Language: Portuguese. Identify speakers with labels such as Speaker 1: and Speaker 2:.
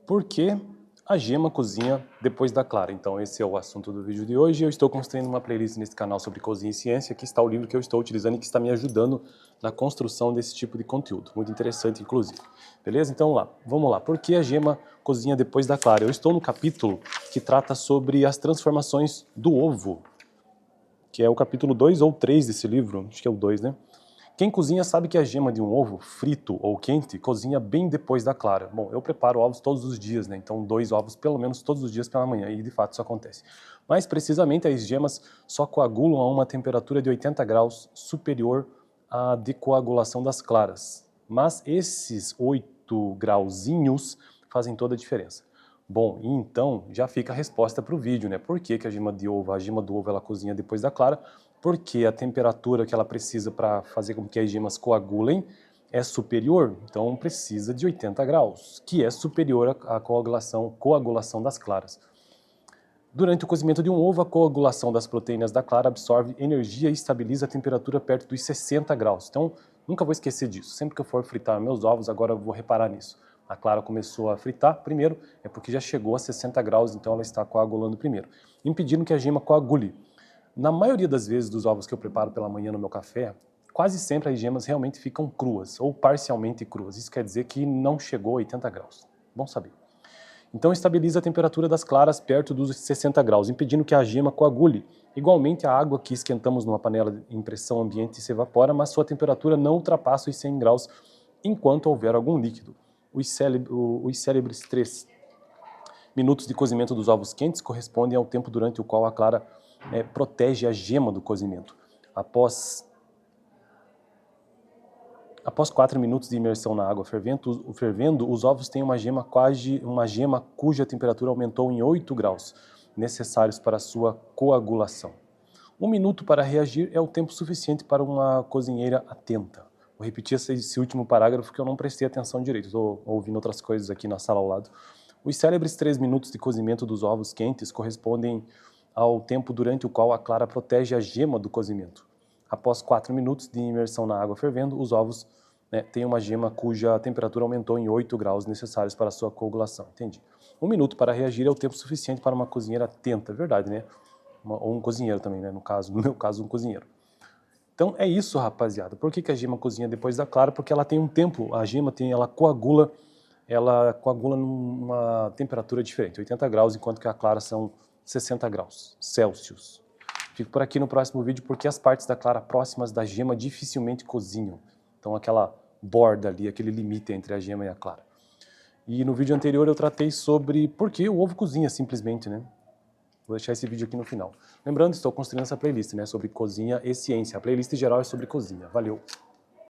Speaker 1: Por que a gema cozinha depois da clara? Então esse é o assunto do vídeo de hoje. Eu estou construindo uma playlist nesse canal sobre cozinha e ciência. Aqui está o livro que eu estou utilizando e que está me ajudando na construção desse tipo de conteúdo. Muito interessante, inclusive. Beleza? Então vamos lá. Por que a gema cozinha depois da clara? Eu estou no capítulo que trata sobre as transformações do ovo, que é o capítulo 2 ou 3 desse livro. Acho que é o 2, né? Quem cozinha sabe que a gema de um ovo frito ou quente cozinha bem depois da clara. Bom, eu preparo ovos todos os dias, né? Então 2 ovos pelo menos todos os dias pela manhã, e de fato isso acontece. Mais precisamente, as gemas só coagulam a uma temperatura de 80 graus superior à decoagulação das claras. Mas esses 8 grauzinhos fazem toda a diferença. Bom, e então já fica a resposta para o vídeo, né? Por que a gema do ovo ela cozinha depois da clara? Porque a temperatura que ela precisa para fazer com que as gemas coagulem é superior, então precisa de 80 graus, que é superior à coagulação das claras. Durante o cozimento de um ovo, a coagulação das proteínas da clara absorve energia e estabiliza a temperatura perto dos 60 graus. Então, nunca vou esquecer disso. Sempre que eu for fritar meus ovos, agora eu vou reparar nisso. A clara começou a fritar primeiro, é porque já chegou a 60 graus, então ela está coagulando primeiro, impedindo que a gema coagule. Na maioria das vezes dos ovos que eu preparo pela manhã no meu café, quase sempre as gemas realmente ficam cruas, ou parcialmente cruas. Isso quer dizer que não chegou a 80 graus. Bom saber. Então estabiliza a temperatura das claras perto dos 60 graus, impedindo que a gema coagule. Igualmente, a água que esquentamos numa panela em pressão ambiente se evapora, mas sua temperatura não ultrapassa os 100 graus enquanto houver algum líquido. Os célebres 3 minutos de cozimento dos ovos quentes correspondem ao tempo durante o qual a clara protege a gema do cozimento. Após 4 minutos de imersão na água fervendo, os ovos têm uma gema cuja temperatura aumentou em 8 graus, necessários para sua coagulação. 1 minuto para reagir é o tempo suficiente para uma cozinheira atenta. Vou repetir esse último parágrafo que eu não prestei atenção direito, estou ouvindo outras coisas aqui na sala ao lado. Os célebres 3 minutos de cozimento dos ovos quentes correspondem ao tempo durante o qual a clara protege a gema do cozimento. Após 4 minutos de imersão na água fervendo, os ovos têm uma gema cuja temperatura aumentou em 8 graus, necessários para a sua coagulação. Entendi. 1 minuto para reagir é o tempo suficiente para uma cozinheira atenta, verdade, né? Ou um cozinheiro também, né? No meu caso, um cozinheiro. Então é isso, rapaziada. Por que a gema cozinha depois da clara? Porque ela tem um tempo, ela coagula numa temperatura diferente, 80 graus, enquanto que a clara são 60 graus Celsius. Fico por aqui no próximo vídeo porque as partes da clara próximas da gema dificilmente cozinham. Então aquela borda ali, aquele limite entre a gema e a clara. E no vídeo anterior eu tratei sobre por que o ovo cozinha simplesmente, né? Vou deixar esse vídeo aqui no final. Lembrando, estou construindo essa playlist, né, sobre cozinha e ciência. A playlist geral é sobre cozinha. Valeu!